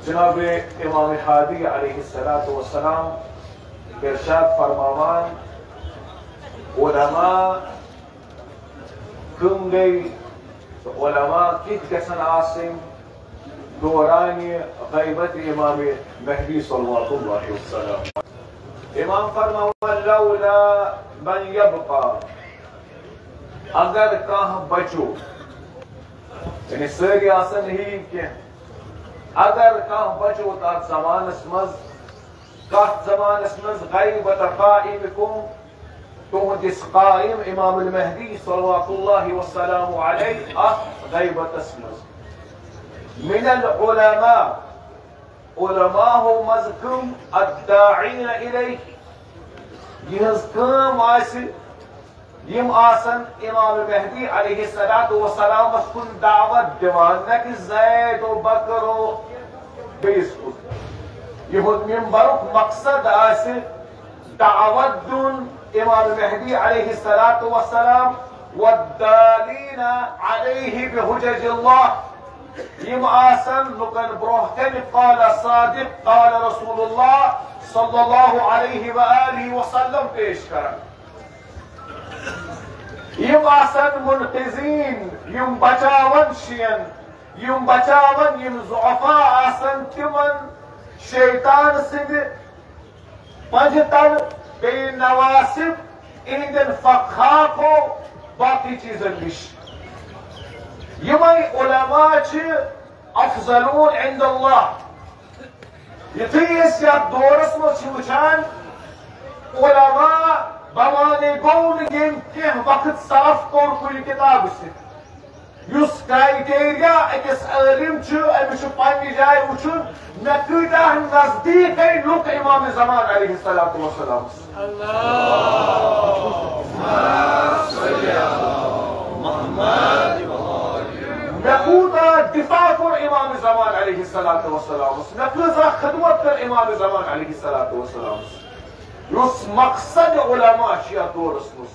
जनाब इमाम हादी अलैहिस्सलातु वस्सलाम इरशाद फरमावान उलमा कम गई तो उलमा कित गसन आसिम दौरान गैबत इमाम महदी सल्लल्लाहु अलैहि वसल्लम। इमाम फरमावान लौला मन यबका, अगर कह बचो यानी सारी आसन ही क्या, अगर कह बचो तथ जमानस मज कथ जमानस मज गैबत काइमकुम, तुहदिस काइम इमाम महदी सल्लल्लाहु अलैहि गैबत मज मिनल उलमा, उलमा हो मजकुम अद्दाईन इलैहि, यहज काम आसि यम आसन इमाम महदी अलैहिस्सलातु वस्सलाम कुन दावत दिवान, न कि ज़ैद व बकर बेस कुन। यहुद मिंबरुक मकसद आसि दावत दुन इमाम महदी अलैहिस्सलातु वस्सलाम वद्दालीन अलैहि बिहुज्जतिल्लाह, यम आसन लुकन ब्रोह कन क़ाल सादिक क़ाल रसूलुल्लाह सल्लल्लाहु अलैहि व आलिहि वसल्लम पेश करन। यम आसन मुनक़िज़ीन, यम बचावन शियन, यम बचावन यम ज़ुअफ़ा आसन तिमन शैतान सिंध पंजतन बेनवासिब इहंदन फ़ख़ाको बाकी चीजन निश। यमई उलमा अफजलून इंदल्लाह। युथी याथ दौरस मज वुचान उलमा बवाने गौन यम कह वक्त साफ कोर कुल किताब से क्राइटेरिया अकिस आलिम अमिस पन्ने जाय वुचुन मे कूता नजदीक लुक इमाम ज़मान अलैहिस्सलातु वस्सलाम, मे कूता दिफा कर इमाम ज़मान अलैहिस्सलातु वस्सलाम, मे कूता खिदमत कर इमाम ज़मान अलैहिस्सलातु वस्सलाम। उस मकसद उलमा दौरस मज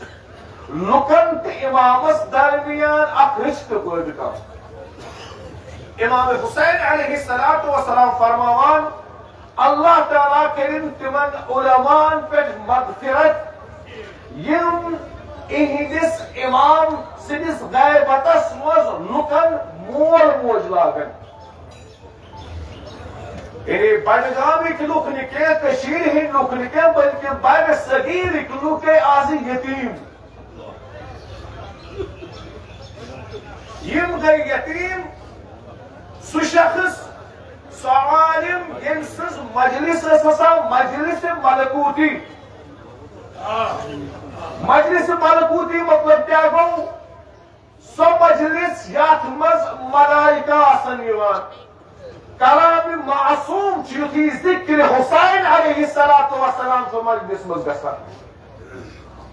लुकन तो इमामस दरमियान अख रिश्ते पैद कर। इमाम हुसैन अलैहिस्सलातु वस्सलाम फरमावान अल्लाह ताला करिन तिमन उलमान पे मगफिरत यम इहदिस इमाम सिदिस गैबतस मज लुकन मोल मोज लागन। बडगामिक लुक निके कशीर हिंद लुक निके बल्कि बड़ सगीरिक लुक आज यतीम, यम गई यतीम सु शख्स सो आलिम यम सज मजलिस मजलिस मलकूती, मजलिस मलकूती मतलब क्या गो सो मजलिस याथ मज मलाइका आसन यवान कलाम मासूम युथी जिक्र हुसैन अलैहिस्सलातु वस्सलाम सो मजलिस मज गसान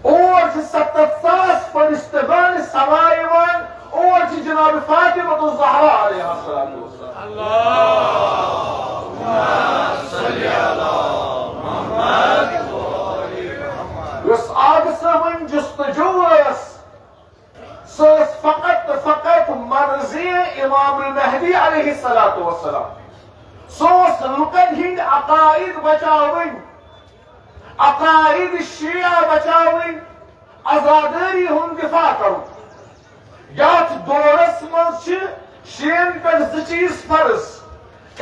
और 70,000 फरिश्तगान सवायवान और जनाब फातिमा ज़हरा अलैहिस्सलातु वस्सलाम। अल्लाहुम्मा सल्ली अला मुहम्मद उस आग सहन जुस्तजूस सस फकत मर्जी इमाम महदी अलैहिस्सलातु वस्सलाम, सोस लुकन हिंद अकाइद बचावन, अकाइद शिया बचावन, आजादारी हुन दिफा करो। याथ दौरस मज शियन पे ज चीज फर्ज।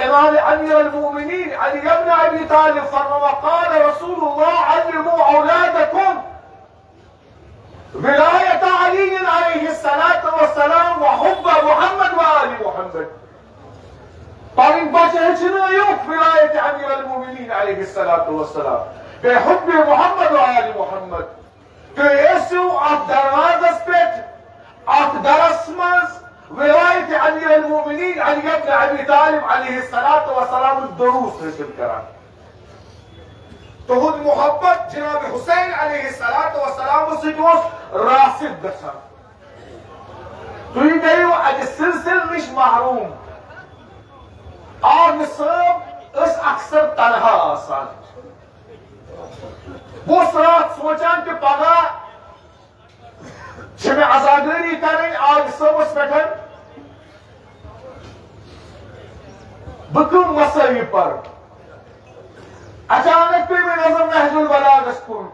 इमाम अमीर अल मोमिनीन अली इब्न अबी तालिब फरमा क़ाल रसूलुल्लाह अल्लिमू औलादकुम विलायत अली अलैहिस्सलातु वस्सलाम व हुब्ब मुहम्मद व आलि मुहम्मद। पारिन बच्चे हचनायुक विलायत अमीर अल मोमिनीन अलैहिस्सलातु वस्सलाम बे हुब्ब मुहम्मद व आलि मुहम्मद। तो ऐसो आप दरवाज़स पेट आप दरस मज विलायत अमीर अल मोमिनीन अली इब्न अबी तालिब अलैहिस्सलातु वस्सलाम दुरूस हासिल करा। तुहुद मोहब्बत जनाब हुसैन अलैहिस्सलातु वस्सलाम से रासिद गसान। तुम गयो अज सिलसिल निश महरूम और निसाब अक्सर तनहा आसान। वो रात सोचान कि पगह में आजादारी करें आग सबस पे बकम मसई पर अचानक पे में नजर नहजुल बलागस कुन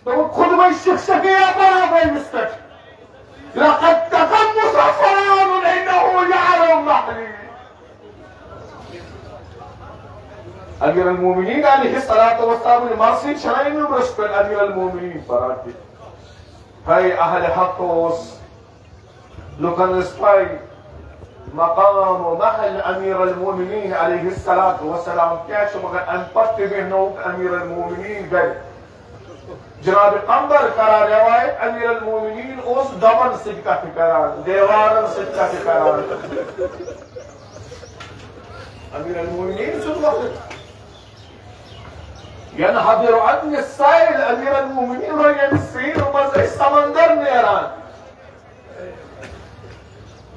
तो खुद में शिक्षक या बराबर मिस्टर लक़द तक़म्मुस फ़लानुन इन्नहु यअलम महली अमीर अल-मोमिनीन अलैहिस्सलातु वस्सलाम मर्सी छनाई में रस्पन अमीर अल-मोमिनीन पराती है अहल हक़ोस लुकन स्पाई मकाम व महल अमीर अल-मोमिनीन अलैहिस्सलातु वस्सलाम क्या मगर अनपट बेहनोक अमीर अल-मोमिनीन गए जनाब अंबर करा रवायत अमीर अल-मोमिनीन उस दमन सिक्का करार देवारन सिक्का करार अमीर अल-मोमिनीन सुन वक्त यनहदर अन साइल अमीर अल-मोमिनीन रयन सीन मज समंदर नेरान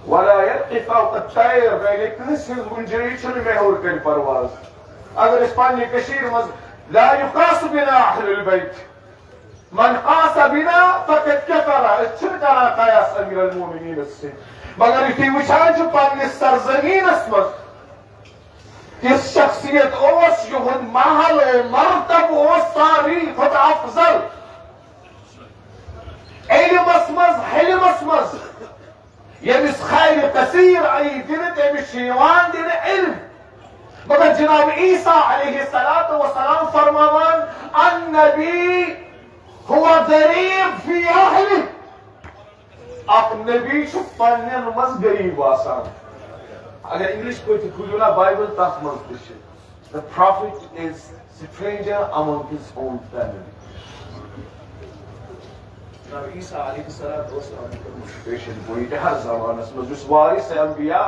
वला यत्क़ी फ़ौक़ अत-तैर गए किस गुंजाइश छन महूर कर परवाज अगर इस पानी कशीर मज ला युक़ास बिना अहलुल बैत मन कास बिना फकत कफरा छन करा कयास अमीर अल-मोमिनीन से मगर इति वचान पानी सरजमीन मज किस शख्सियत ओस युहद महल मर्तब ओस सारी खुद अफजल इल्मस मज हिल्मस मज यमिस खैर कसीर आई दिन तमिस यवान दिन इल्म मगर जनाब ईसा अलैहिस्सलातु वस्सलाम फरमावन अन्नबी हुवा गरीब फी अहली आप नबी छु पन्नन मज गरीब आसान अगर इंग्लिश को खुला बाइबल तथ मज the profit is stranger among his own family जनाब ईसा अलैहिस्सलातु वस्सलाम पेशन बोई हर जमानस मज जुस वारिस अंबिया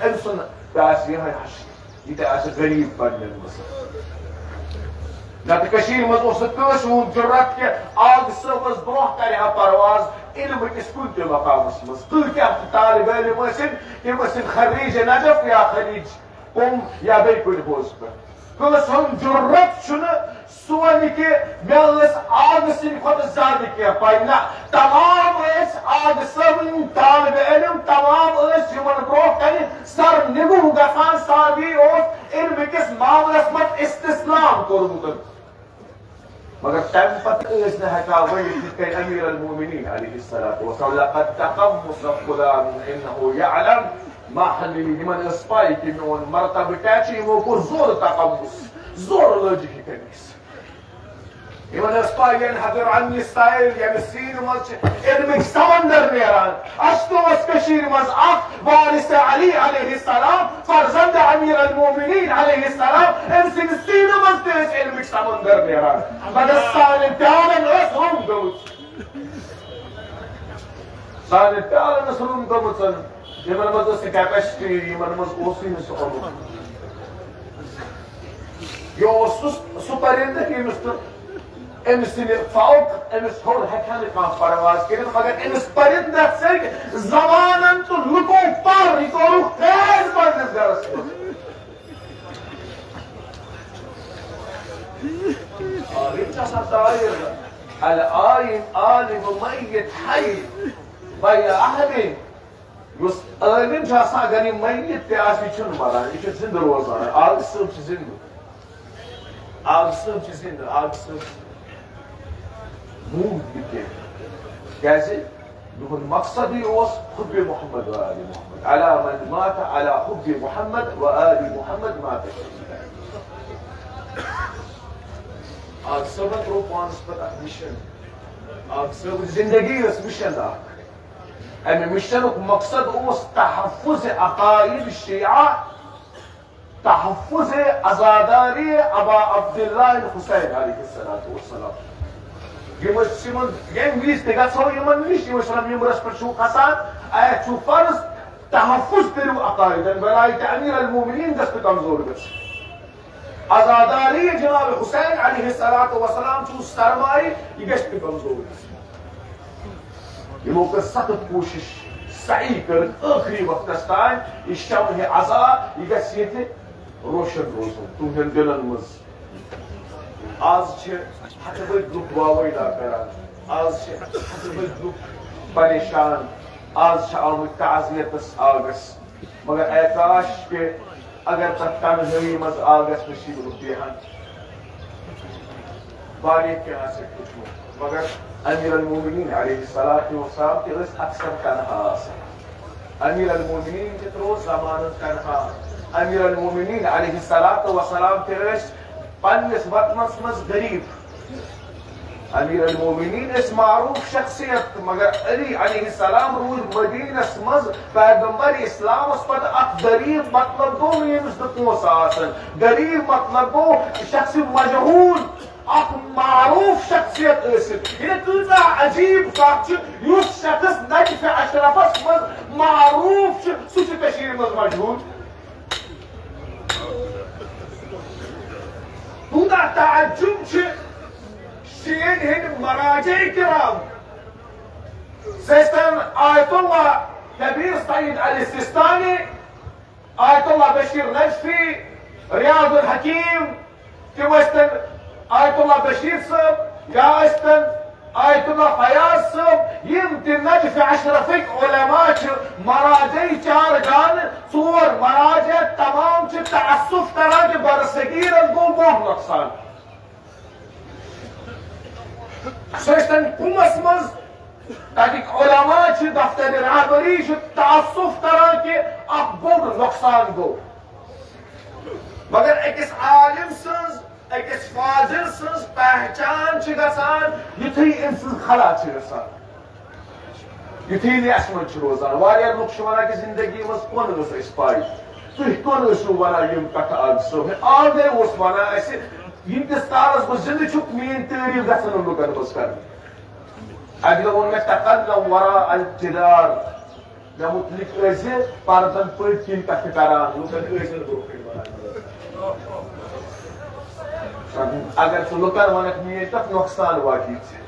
अमसन तास यह ये गरीब पन्नन मज नत कशीर मज कस जुर्रत के आग सबस ब्रोह कर परवाज इल्म किस कुन ते मकामस मज क्या तालिब इल्म तम खरीज नजफ या खरीज कुम या बे कुन होस पे कस हम जुर्रत सोन के मेलस आग सिन खुद ज्यादा क्या पाई ना तमाम आग सब तालिब इल्म तमाम यमन ब्रोह कर सर निगु गसान सावी इल्म किस मामलस मत इस्तिस्लाम कोरमुत मगर तम पत हका वह अमीर अल-मोमिनीन अलैहिस्सलातु वस्सलाम लक़द तक़म्मुस फ़लानुन इन्नहु यअलम महली लिमन स्पाई कि नोन मर्तब कैची वो को जोर तक़म्मुस जोर लजी कनिस लिमन स्पाई यनहदर अन साइल या सीन मज इल्म समंदर नेरान अश्तोस कशीर मज अख वारिस अली अलैहिस्सलाम फरजंद अमीर अल-मोमिनीन अलैहिस्सलाम इन सीन मज तेज इल्म समंदर नेरान मगर साल प्यारन हम गउत साल प्यारन हम गउत यमन मज से कैपेसिटी यमन मज ओसिन सो यो सुपरिंद की मिस्टर अमिस फाउक अमिस थोड़ हेकान कह परवाज कर मगर अमिस परिंद जमानन तो लुको पर यह खैर पन्नस गरस अल आलिम आलिम मय्यत हय बय अहले युस आलिम अगर यह मय्यत ते आसि छुन मरान यह जिंद रोजान आग सब जिंद आग सब जिंद आग सब कैसे मकसद ही हुब्ब मोहम्मद व आलि मोहम्मद अला मन मात अला हुब्ब मोहम्मद व आलि मोहम्मद मात आज सब रो पांच पर मिशन आज सब जिंदगी इस मिशन अमे मिशन मकसद तहफ़्फ़ुज़ अक़ाइद शिया तहफ़्फ़ुज़ अज़ादारी अबा अब्दुल्लाह हुसैन अलैहिस्सलातु वस्सलाम विज तमरस पे खसान अ फर्ज तहफ़्फ़ुज़ करू अक़ाइदन वलायत अमीर अल-मोमिनीन गस कमजोर गस अज़ादारी जनाब हुसैन अलैहिस्सलातु वस्सलाम सरमाई यह गस कमजोर यमो कर सख्त कोशिश सही कर आखिरी वक्त तान यह शमह अज़ा यह गस रोशन रोजन तुहन दिलन मज आज हथ बद लुक वावैदा करान आज हथ बद लुक परेशान आज आमुत ताज़ियतस आगस मगर ऐकाश के अगर तनहाई मज आगस नसीब रुपयहन वारिया क्या मगर अमीर अल-मोमिनीन अलैहिस्सलातु वस्सलाम के अक्सर तनहा अमीर अल-मोमिनीन के रोज जमान तनहा अमीर अल-मोमिनीन अलैहिस्सलातु वस्सलाम के पन्निस वतनस मज गरीब अमीर अल-मोमिनीन इस मारूफ शख्सियत मगर अली अलैहिस्सलाम रूद मदीनस मज पैगंबर इस्लाम उस पर अक गरीब मतलब गो यमिस पोस आसन गरीब मतलब गो शख्स मजहूल अक मारूफ शख्सियत ये कूता अजीब कथ युस शख्स नजफ अशरफस मज मारूफ सुच कशीर मज मजहूल कूता ताज्जुब शीन हिंद मराजे किराम सैयद आयतुल्लाह कबीर सईद अल सिस्तानी आयतुल्लाह बशीर नजफी रियाजुल हकीम के वस्तन आयतुल्लाह बशीर साहब या वस्तन आयतुल्लाह फयाज साहब यम ते नजफ अशरफिक उलमा छ मराजे चार गान चोर मराजे तमाम छ तअस्सुफ तरह के बरसगीर गो नुकसान सैयद कुमस मज तक उलमा छ दफ्तर रहबरी छ तअस्सुफ तरह के अक बोड़ नुकसान गो मगर अकिस आलिम सज अकिस फाजिल सज पहचान छ गसान युथी इंसान खला छ गसान युथी नेस मन छ रोजान वारिया लोग छ वना कि जिंदगी मज कोन गस इस पाई तुह कोन गसु वना यम कथ आग सो आग दे ओस वना ऐसे हिंदुस्तान मज जिंद छुक मीन तारीफ गसन लुकन बस कर अगला वो में तकल्लम वरा अल जिदार मैं मुतलिक ऐसे पारदन पर किन का ठिकाना लुकन ऐसे रोके अगर सो लुकन वनक मीन तक नुकसान वाकी छे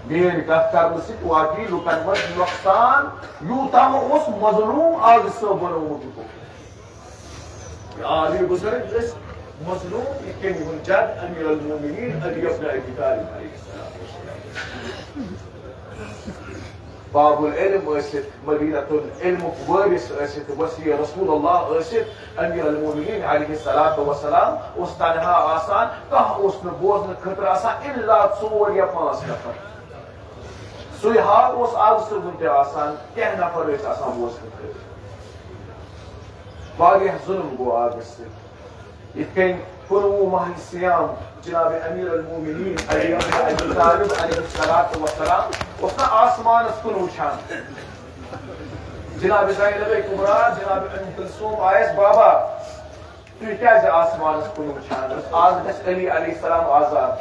मीन कथ कर से वाकी लुकन मज नुकसान यूता उस मजलूम आग सो बनोमुत को आली गुजर मजलूम यमकन युजद अमीर अल-मोमिनीन अली इब्न अबी तालिब अलैहिस्सलाम बाबुल इल्म असित मदीनतुल इल्म वारिस असित वसी रसूलुल्लाह असित अमीर अल-मोमिनीन अलैहिस्सलातु वस्सलाम उस तनहा आसान कह उस न बोझन खतर आसान इल्ला 4 या 5 नफर सुई हाल उस आग से बुनते आसान कह नफर इस आसान बोझ खतर वारिया जुल्म गो आग से इतकन कुनु माह सियाम जनाब अमीर अल-मोमिनीन अली इब्न अबी तालिब अलैहिस्सलातु वस्सलाम उसने आसमान कुन उछान जनाब ज़ैनब कुबरा जनाब उम्म कुलसूम आयस बाबा तु क्या आसमान कुन उछान आज गस अली अलैहिस्सलाम आजाद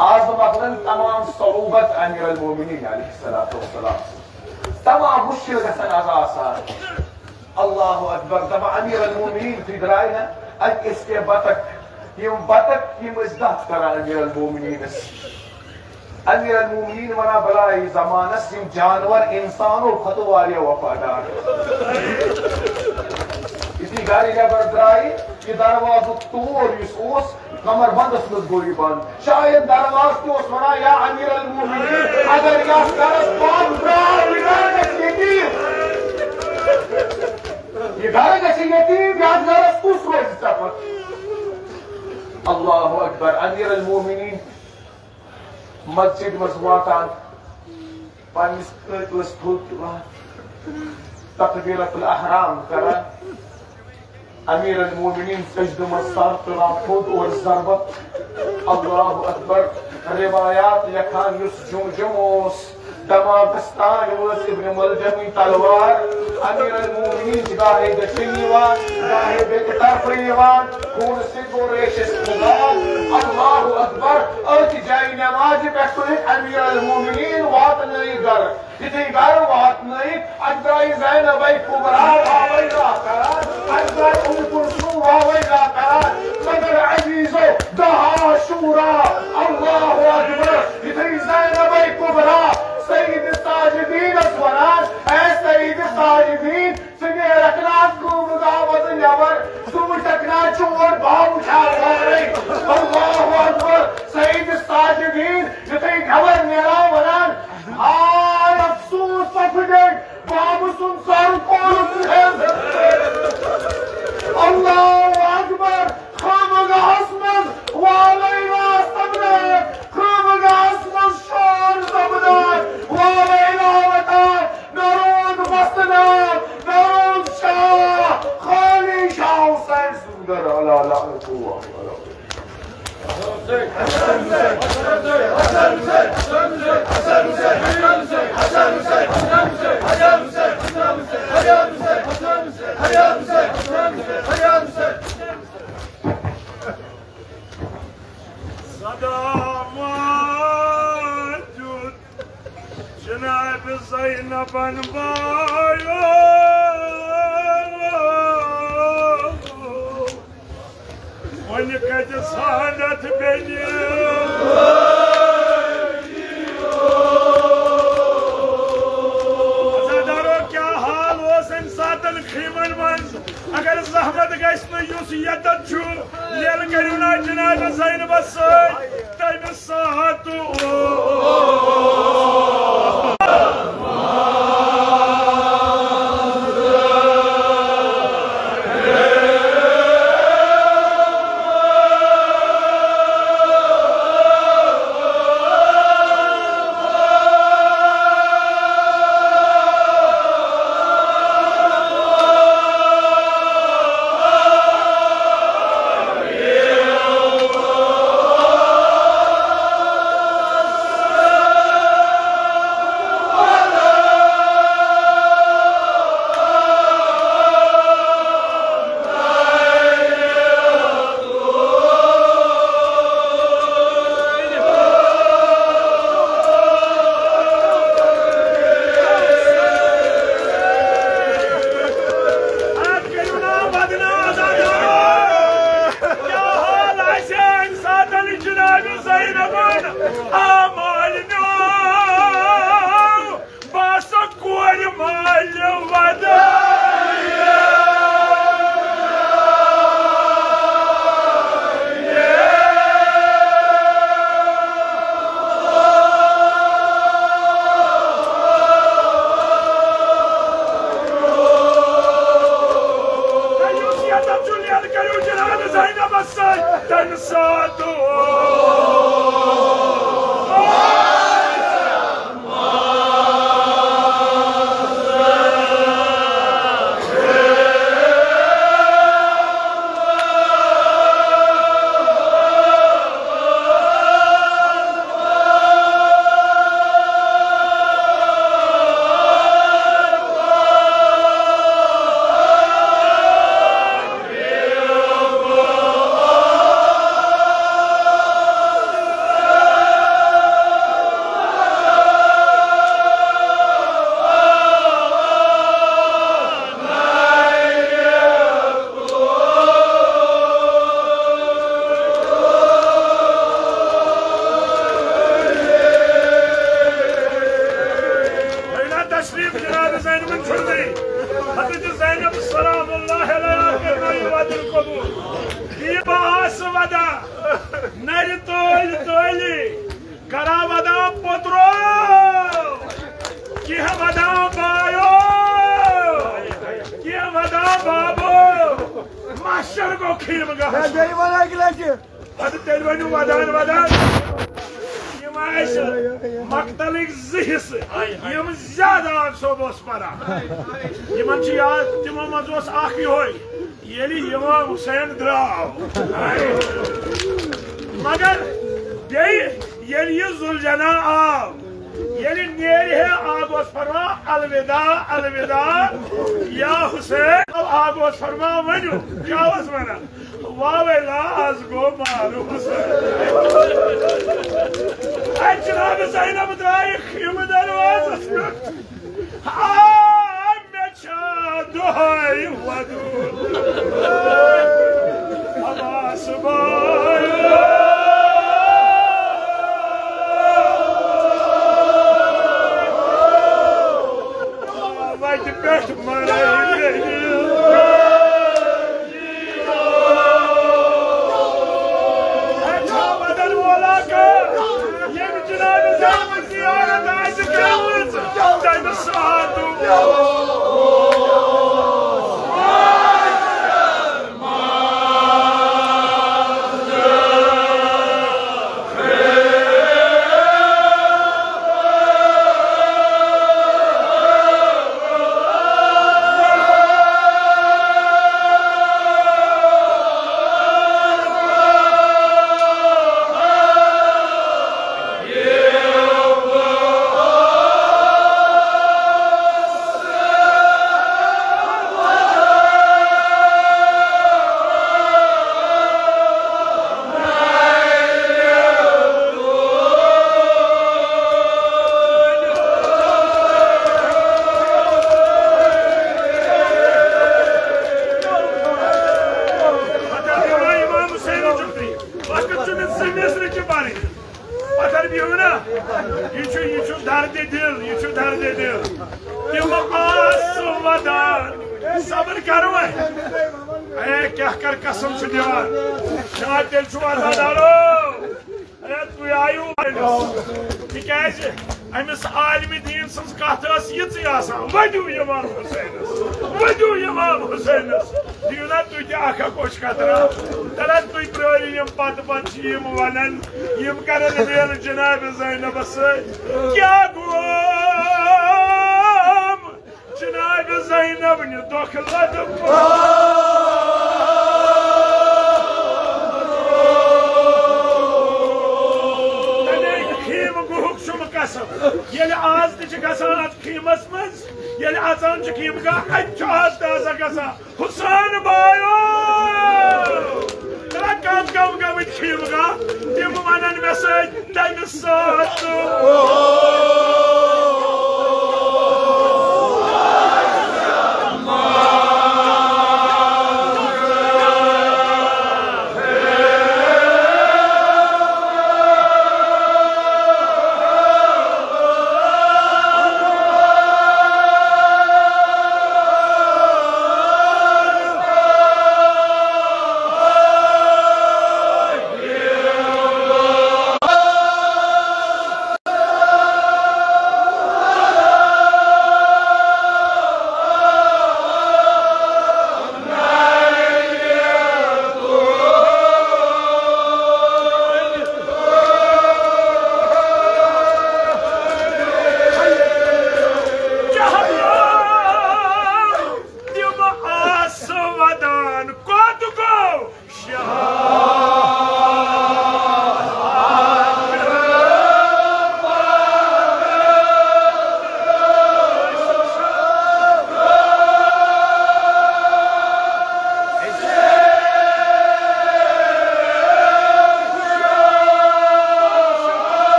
आज मतलब तमाम सरूबत अमीर अल-मोमिनीन अलैहिस्सलातु वस्सलाम तमाम मुश्किल गसन आसान अल्लाहु अकबर दबा अमीर अल-मोमिनीन थी दराइना अक इसके बतक यम इज्जत करा अमीर अल-मोमिनीन अमीर अल-मोमिनीन वना बलाई जमानस यम जानवर इंसानों खतो वारिया वफादार इसी गाड़ी नबर दराई ये दरवाज़ तोड़ इस ओस कमर बंद उसमें गोली बंद शायद दरवाज़ के उस वना या अमीर अल-मोमिनीन अगर या करस पान ब्रार ये घर कैसे यतीम याद जरा कुछ रोज सफर अल्लाहु अकबर अमीर अल-मोमिनीन मस्जिद मज़वातान पानिस कस थोक तकबीरतुल अहराम करा अमीर अल-मोमिनीन सजदे में सर तुला खुद और ज़रबत अल्लाहु अकबर रिवायात लिखान युस जुमजुमोस दमागस्तान वस इब्न मुलजमी तलवार अमीर अल-मोमिनीन गाहे गशिनीवान गाहे बेतरफीवान खून से गोरेश खुदान अल्लाहु अकबर और जाई नमाज पे तो अमीर अल-मोमिनीन वात नहीं कर इतनी गार वात नहीं अजराई ज़ैनब कुबरा वावेगा करा अजराई उम्म कुलसूम वावेगा करा मगर अजीजो दहा शूरा अल्लाहु अकबर इतनी ज़ैनब कुबरा सईद साजिदीन अस्वरान ऐ सईद साजिदीन सिने रखना को मुदावत नवर तुम टकना चोर बाबू छावा रे अल्लाहु अकबर सईद साजिदीन जिते नवर मेरा वरान आ अफसोस पफडे बाबू सुन सर को है ولا لعنة الله ولا جناب زينب بايو ونكد صادت بني زادارو क्या हाल ओस इन सातन खीमन मंज अगर ज़हमत गइस न युस यतत छु लेल करियो ना जनाब ज़ैनब सय तम सातु मिस्र की पानी पत्थर भी हो ना ये दर्द दिल तिम आसवदान सब्र करो क्या कर कसम से दिवान शायद तेल आजादारो तु आयु तिकाज अमिस आलम दीन सज कत वदू इमाम हुसैनस दियो ना तु क्या कोश कतरा तला तु प्रोरी यम पत यम वनन यम करन वेल जनाब ज़ैनबस क्या गुम जनाब ज़ैनब ने दोखलत ये आज गसान खीमस मज ये अचान खीम गा आज ताजा गसा हुसैन बायो कम गमित खीम गा तम वन मे तमिस साथ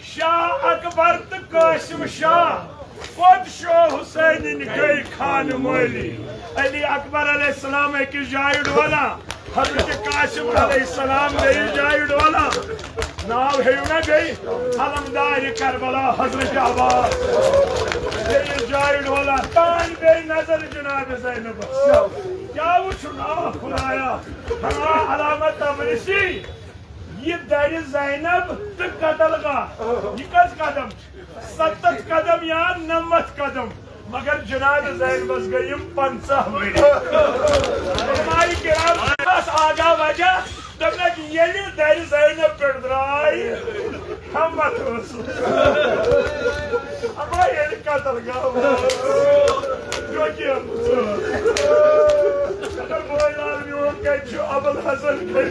शाह अकबर तो कासिम शाह खुद शाह हुसैन गई खान मोली अली अकबर अलैहिस्सलाम की जाय वाला हजरत कासिम अलैहिस्सलाम गई जाय वाला नाव है ना गई अलमदार करबला हजरत अब्बास गई जाय वाला तान गई नजर जनाब ज़ैनब क्या वो सुना खुदाया हमारा अलामत तबरिसी ये दर ज़ैनब तो कदल गा ये कस कदम 70 कदम या 90 कदम मगर जनाब ज़ैनब गई 50 हमारी किराम बस आगा वजह दबना कि ये दर ज़ैनब पे द्राई हम मत अब ये कदल गा जो कि अगर बोल आदमी हो के जो अबुल हसन के